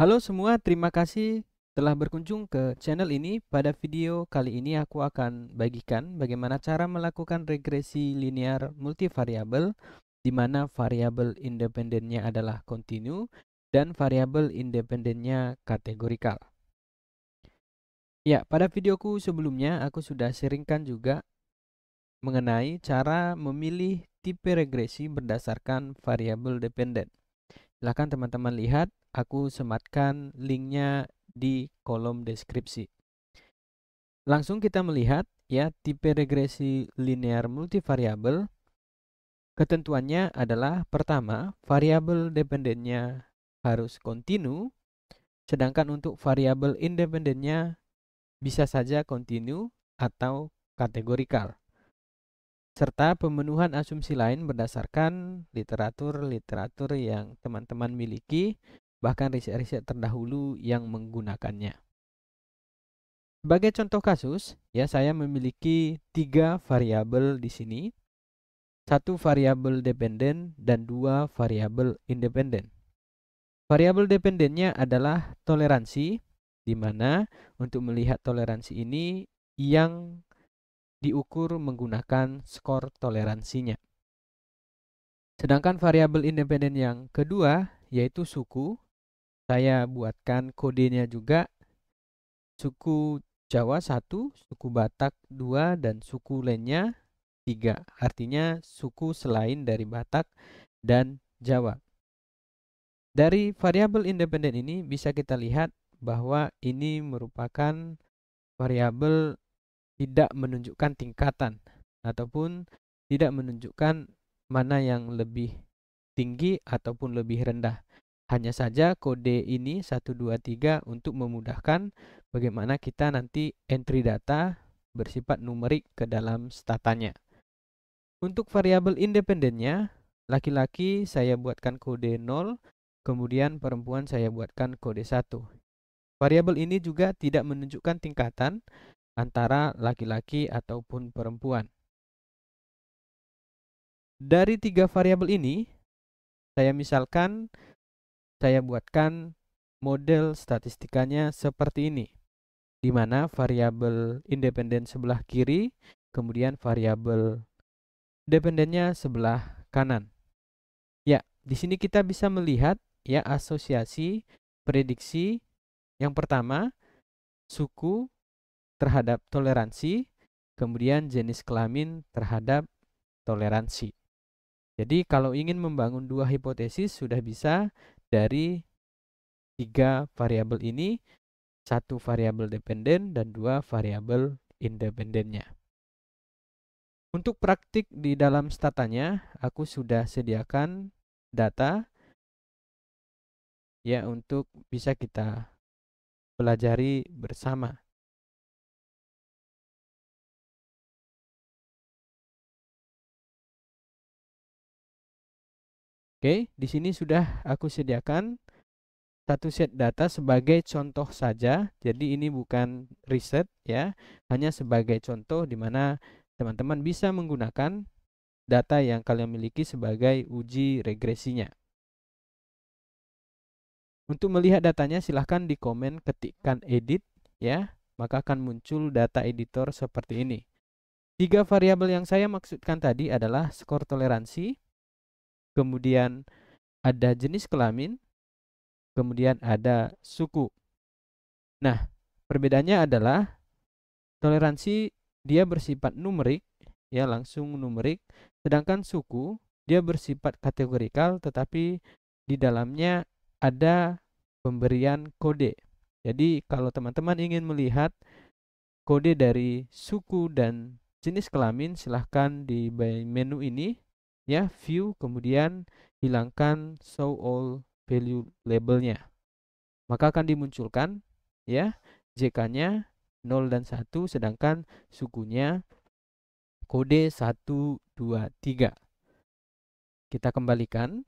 Halo semua, terima kasih telah berkunjung ke channel ini. Pada video kali ini aku akan bagikan bagaimana cara melakukan regresi linear multivariabel di mana variabel independennya adalah kontinu dan variabel independennya kategorikal. Ya, pada videoku sebelumnya aku sudah sharingkan juga mengenai cara memilih tipe regresi berdasarkan variabel dependen. Silahkan teman-teman lihat, aku sematkan linknya di kolom deskripsi. Langsung kita melihat ya tipe regresi linear multivariabel. Ketentuannya adalah pertama, variabel dependennya harus kontinu, sedangkan untuk variabel independennya bisa saja kontinu atau kategorikal. Serta pemenuhan asumsi lain berdasarkan literatur yang teman-teman miliki, bahkan riset-riset terdahulu yang menggunakannya. Sebagai contoh kasus, ya saya memiliki 3 variabel di sini, 1 variabel dependen dan 2 variabel independen. Variabel dependennya adalah toleransi, di mana untuk melihat toleransi ini yang diukur menggunakan skor toleransinya. Sedangkan variabel independen yang kedua yaitu suku, saya buatkan kodenya juga suku Jawa 1, suku Batak 2, dan suku lainnya 3. Artinya suku selain dari Batak dan Jawa. Dari variabel independen ini bisa kita lihat bahwa ini merupakan variabel tidak menunjukkan tingkatan ataupun tidak menunjukkan mana yang lebih tinggi ataupun lebih rendah. Hanya saja kode ini 1, 2, 3 untuk memudahkan bagaimana kita nanti entry data bersifat numerik ke dalam statanya. Untuk variabel independennya, laki-laki saya buatkan kode 0, kemudian perempuan saya buatkan kode 1. Variabel ini juga tidak menunjukkan tingkatan antara laki-laki ataupun perempuan. Dari 3 variabel ini, saya misalkan saya buatkan model statistikanya seperti ini, di mana variabel independen sebelah kiri, kemudian variabel dependennya sebelah kanan. Ya, di sini kita bisa melihat ya asosiasi prediksi. Yang pertama, suku terhadap toleransi, kemudian jenis kelamin terhadap toleransi. Jadi kalau ingin membangun 2 hipotesis sudah bisa dari 3 variabel ini, 1 variabel dependen dan 2 variabel independennya. Untuk praktik di dalam statanya, aku sudah sediakan data ya untuk bisa kita pelajari bersama. Oke, di sini sudah aku sediakan satu set data sebagai contoh saja. Jadi ini bukan riset ya, hanya sebagai contoh di mana teman-teman bisa menggunakan data yang kalian miliki sebagai uji regresinya. Untuk melihat datanya silahkan di komen ketikkan edit ya, maka akan muncul data editor seperti ini. 3 variabel yang saya maksudkan tadi adalah skor toleransi, kemudian ada jenis kelamin, kemudian ada suku. Nah, perbedaannya adalah toleransi dia bersifat numerik, ya langsung numerik, sedangkan suku dia bersifat kategorikal tetapi di dalamnya ada pemberian kode. Jadi kalau teman-teman ingin melihat kode dari suku dan jenis kelamin, silahkan di menu ini ya, view, kemudian hilangkan show all value labelnya. Maka akan dimunculkan ya JK-nya 0 dan 1, sedangkan sukunya kode 1, 2, 3. Kita kembalikan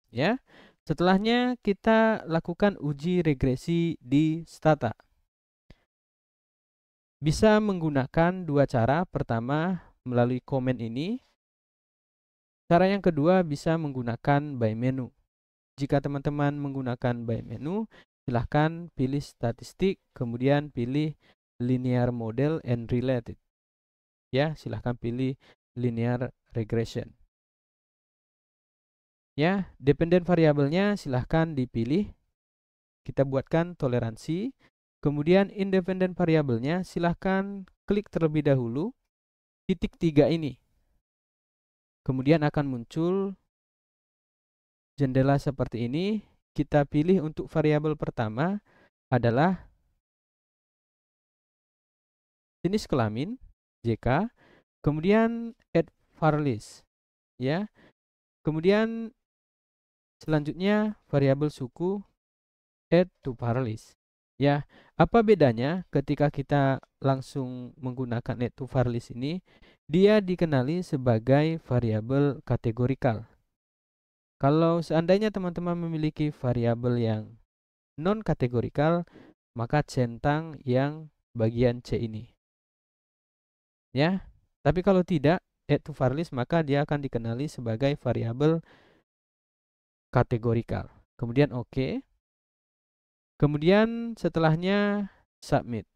ya. Setelahnya kita lakukan uji regresi di stata. Bisa menggunakan 2 cara. Pertama melalui komen ini. Cara yang kedua bisa menggunakan by menu. Jika teman-teman menggunakan by menu, silahkan pilih statistik, kemudian pilih linear model and related. Ya, silahkan pilih linear regression. Ya, dependent variabelnya silahkan dipilih. Kita buatkan toleransi. Kemudian independent variabelnya silahkan klik terlebih dahulu titik 3 ini. Kemudian akan muncul jendela seperti ini. Kita pilih untuk variabel pertama adalah jenis kelamin JK, kemudian add var list, ya. Kemudian selanjutnya variabel suku add to var list. Ya, apa bedanya ketika kita langsung menggunakan add to var list ini? Dia dikenali sebagai variabel kategorikal. Kalau seandainya teman-teman memiliki variabel yang non kategorikal, maka centang yang bagian C ini. Ya. Tapi kalau tidak, add to var list, maka dia akan dikenali sebagai variabel kategorikal. Kemudian oke. Kemudian setelahnya submit.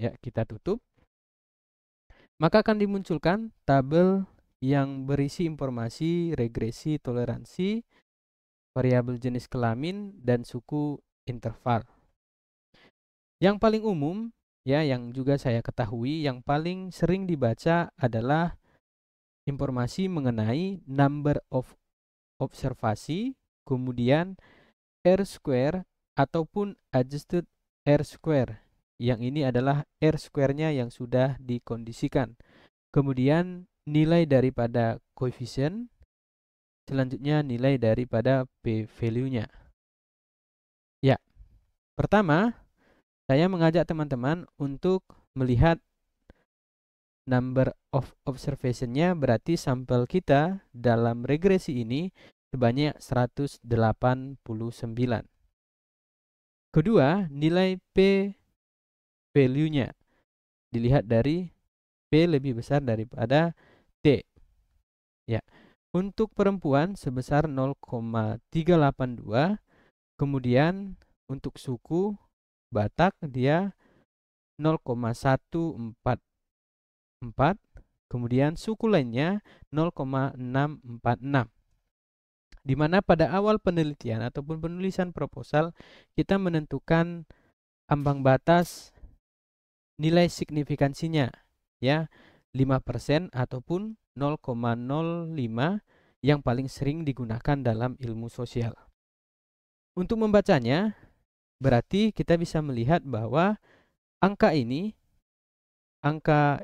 Ya, kita tutup. Maka akan dimunculkan tabel yang berisi informasi regresi toleransi, variabel jenis kelamin, dan suku interval. Yang paling umum, ya, yang juga saya ketahui, yang paling sering dibaca adalah informasi mengenai number of observasi, kemudian R-square ataupun adjusted R-square. Yang ini adalah R-square-nya yang sudah dikondisikan. Kemudian nilai daripada koefisien, selanjutnya nilai daripada p-value-nya. Ya, pertama saya mengajak teman-teman untuk melihat number of observation-nya, berarti sampel kita dalam regresi ini sebanyak 189. Kedua, nilai p-value-nya dilihat dari p lebih besar daripada t. Ya. Untuk perempuan sebesar 0,382, kemudian untuk suku Batak dia 0,144, kemudian suku lainnya 0,646. Di mana pada awal penelitian ataupun penulisan proposal kita menentukan ambang batas nilai signifikansinya, ya, 5% ataupun 0,05 yang paling sering digunakan dalam ilmu sosial. Untuk membacanya, berarti kita bisa melihat bahwa angka ini, angka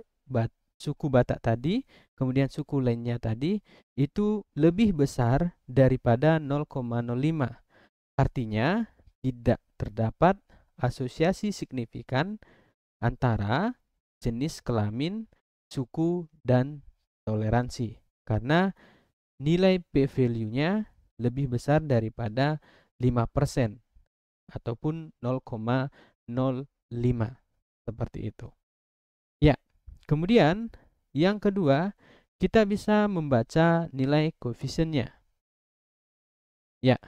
suku Batak tadi, kemudian suku lainnya tadi, itu lebih besar daripada 0,05. Artinya, tidak terdapat asosiasi signifikan antara jenis kelamin, suku, dan toleransi. Karena nilai p-value-nya lebih besar daripada 5% ataupun 0,05. Seperti itu. Ya, kemudian yang kedua, kita bisa membaca nilai koefisiennya. Ya,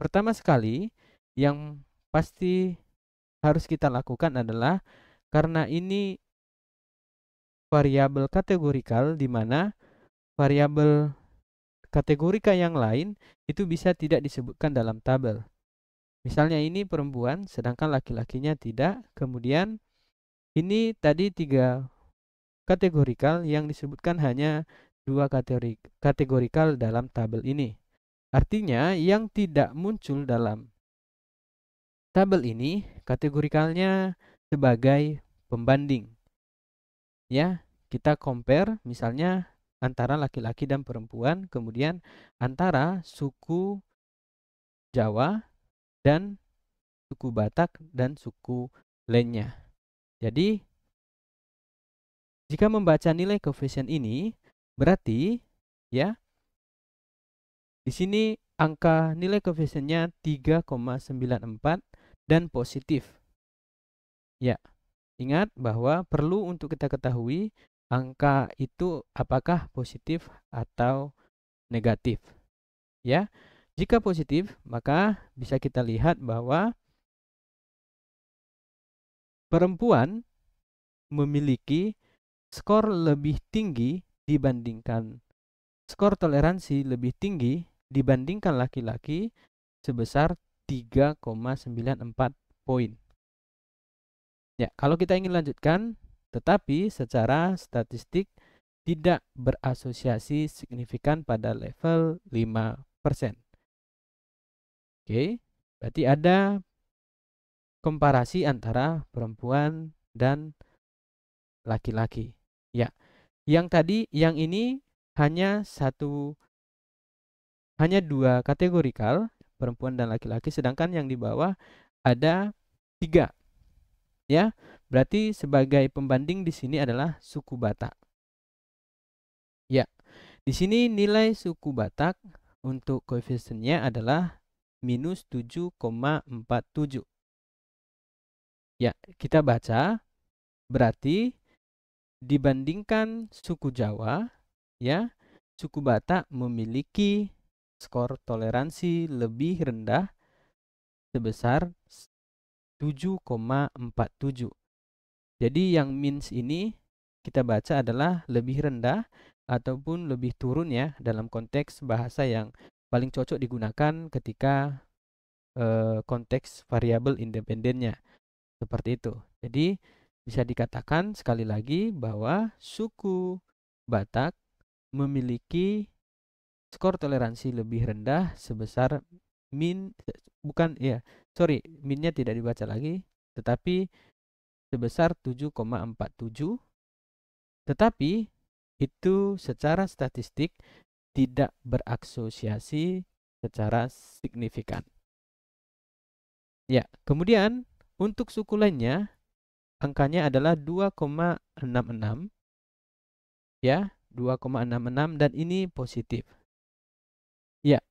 pertama sekali yang pasti harus kita lakukan adalah, karena ini variabel kategorikal, di mana variabel kategorika yang lain itu bisa tidak disebutkan dalam tabel. Misalnya ini perempuan, sedangkan laki-lakinya tidak. Kemudian ini tadi 3 kategorikal, yang disebutkan hanya 2 kategorikal dalam tabel ini. Artinya yang tidak muncul dalam tabel ini kategorikalnya sebagai pembanding. Ya, kita compare misalnya antara laki-laki dan perempuan, kemudian antara suku Jawa dan suku Batak dan suku lainnya. Jadi jika membaca nilai koefisien ini, berarti ya di sini angka nilai koefisiennya 3,94 dan positif. Ya, ingat bahwa perlu untuk kita ketahui angka itu apakah positif atau negatif. Ya, Jika positif, maka bisa kita lihat bahwa perempuan memiliki skor lebih tinggi dibandingkan skor toleransi lebih tinggi dibandingkan laki-laki sebesar 3,94 poin. Ya, kalau kita ingin lanjutkan, tetapi secara statistik tidak berasosiasi signifikan pada level 5%. Oke, berarti ada komparasi antara perempuan dan laki-laki. Ya, yang ini hanya dua kategorikal, perempuan dan laki-laki, sedangkan yang di bawah ada 3. Ya, berarti sebagai pembanding di sini adalah suku Batak. Ya, di sini nilai suku Batak untuk koefisiennya adalah minus 7,47. Ya, kita baca, berarti dibandingkan suku Jawa, ya, suku Batak memiliki skor toleransi lebih rendah sebesar 7,47. Jadi yang means ini kita baca adalah lebih rendah ataupun lebih turun ya, dalam konteks bahasa yang paling cocok digunakan ketika konteks variabel independennya. Seperti itu. Jadi bisa dikatakan sekali lagi bahwa suku Batak memiliki skor toleransi lebih rendah sebesar minnya tidak dibaca lagi, tetapi sebesar 7,47, tetapi itu secara statistik tidak berasosiasi secara signifikan. Ya, kemudian untuk suku lainnya angkanya adalah 2,66, ya, 2,66, dan ini positif. Ya,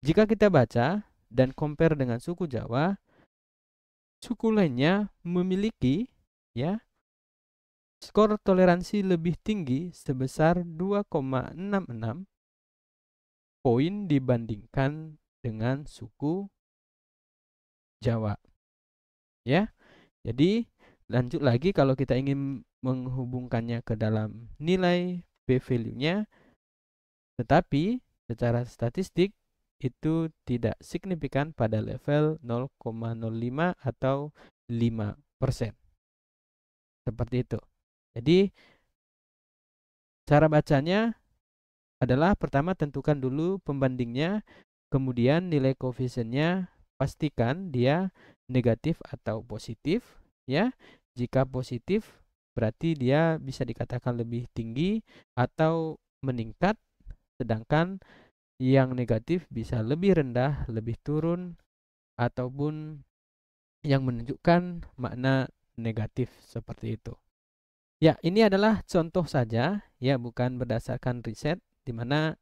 jika kita baca dan compare dengan suku Jawa, suku lainnya memiliki, ya, skor toleransi lebih tinggi sebesar 2,66 poin dibandingkan dengan suku Jawa. Ya, jadi lanjut lagi, kalau kita ingin menghubungkannya ke dalam nilai p-value-nya, tetapi secara statistik itu tidak signifikan pada level 0,05 atau 5%. Seperti itu. Jadi cara bacanya adalah pertama tentukan dulu pembandingnya, kemudian nilai koefisiennya pastikan dia negatif atau positif, ya. Jika positif berarti dia bisa dikatakan lebih tinggi atau meningkat, sedangkan yang negatif bisa lebih rendah, lebih turun, ataupun yang menunjukkan makna negatif, seperti itu. Ya, ini adalah contoh saja, ya, bukan berdasarkan riset, di mana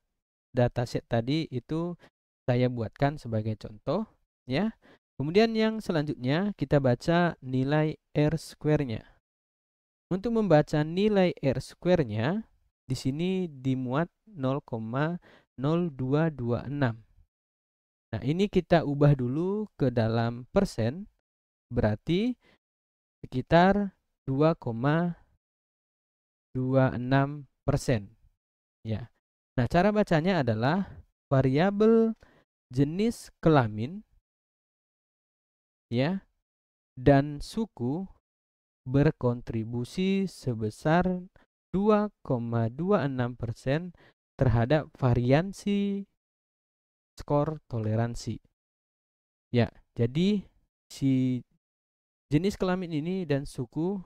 dataset tadi itu saya buatkan sebagai contoh, ya. Kemudian yang selanjutnya kita baca nilai R square-nya. Untuk membaca nilai R square-nya, di sini dimuat 0,0226. Nah, ini kita ubah dulu ke dalam persen, berarti sekitar 2,26%. Ya. Nah, cara bacanya adalah variabel jenis kelamin, ya, dan suku berkontribusi sebesar 2,26% terhadap variansi skor toleransi. Ya, jadi si jenis kelamin ini dan suku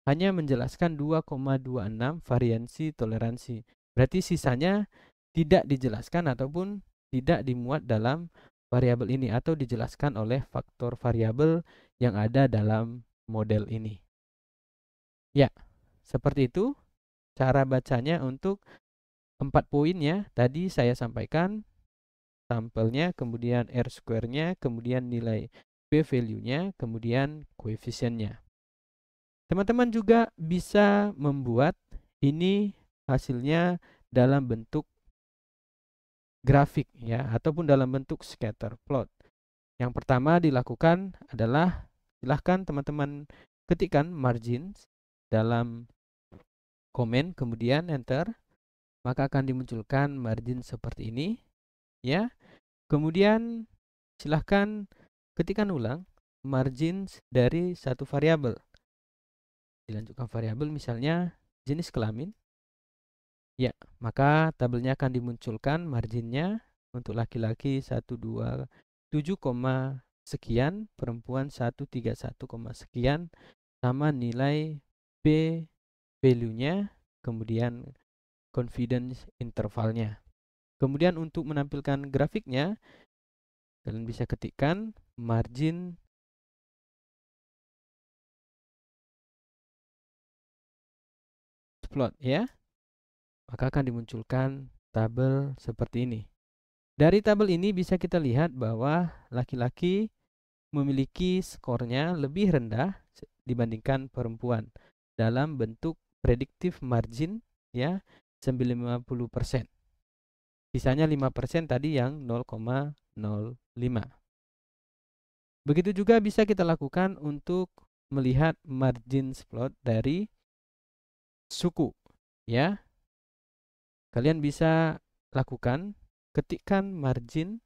hanya menjelaskan 2,26 variansi toleransi. Berarti sisanya tidak dijelaskan ataupun tidak dimuat dalam variabel ini atau dijelaskan oleh faktor variabel yang ada dalam model ini. Ya, seperti itu cara bacanya untuk 4 poinnya. Tadi saya sampaikan sampelnya, kemudian R square-nya, kemudian nilai p-value-nya, kemudian koefisiennya. Teman-teman juga bisa membuat ini hasilnya dalam bentuk grafik ya, ataupun dalam bentuk scatter plot. Yang pertama dilakukan adalah silahkan teman-teman ketikkan margins dalam komen, kemudian enter, maka akan dimunculkan margin seperti ini ya. Kemudian silahkan ketikkan ulang margins dari satu variabel. Dilanjutkan variabel misalnya jenis kelamin. Ya, maka tabelnya akan dimunculkan marginnya untuk laki-laki 127, sekian, perempuan 131, sekian, sama nilai B value-nya, kemudian confidence intervalnya. Kemudian untuk menampilkan grafiknya, kalian bisa ketikkan margin plot ya, maka akan dimunculkan tabel seperti ini. Dari tabel ini bisa kita lihat bahwa laki-laki memiliki skornya lebih rendah dibandingkan perempuan dalam bentuk predictive margin ya 50%. Sisanya 5% tadi yang 0,05. Begitu juga bisa kita lakukan untuk melihat margin plot dari suku ya. Kalian bisa lakukan ketikkan margin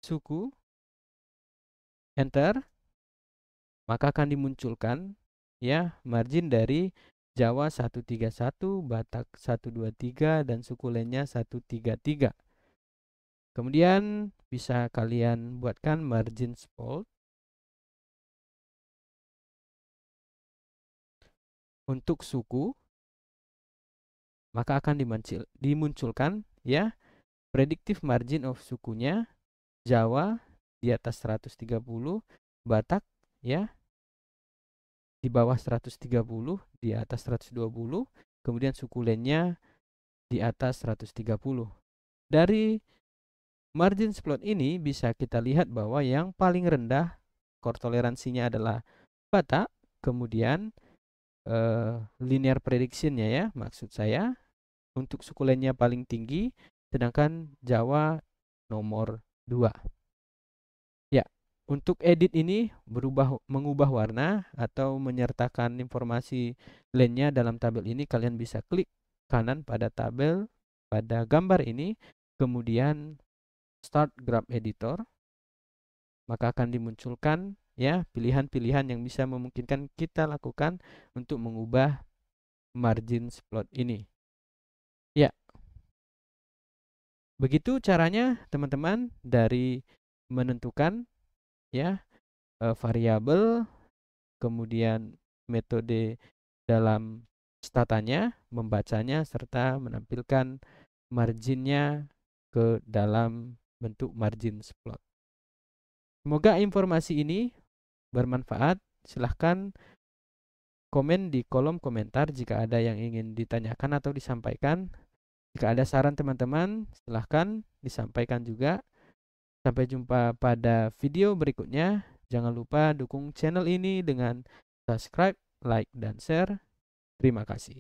suku, enter, maka akan dimunculkan ya margin dari Jawa 131, Batak 123, dan suku lainnya 133. Kemudian bisa kalian buatkan margin plot untuk suku, maka akan dimunculkan ya predictive margin of sukunya Jawa di atas 130, Batak ya di bawah 130, di atas 120, kemudian suku lainnya di atas 130. Dari margin plot ini bisa kita lihat bahwa yang paling rendah skor toleransinya adalah Batak, kemudian linear prediction-nya ya, maksud saya untuk suku lainnya paling tinggi, sedangkan Jawa nomor 2. Ya, untuk edit ini mengubah warna atau menyertakan informasi lainnya dalam tabel ini, kalian bisa klik kanan pada tabel pada gambar ini, kemudian start graph editor, maka akan dimunculkan ya pilihan-pilihan yang bisa memungkinkan kita lakukan untuk mengubah margin plot ini. Ya, begitu caranya teman-teman dari menentukan ya variabel, kemudian metode dalam statanya, membacanya, serta menampilkan marginnya ke dalam bentuk margin plot. Semoga informasi ini bermanfaat. Silahkan komen di kolom komentar jika ada yang ingin ditanyakan atau disampaikan. Jika ada saran teman-teman, silahkan disampaikan juga. Sampai jumpa pada video berikutnya. Jangan lupa dukung channel ini dengan subscribe, like, dan share. Terima kasih.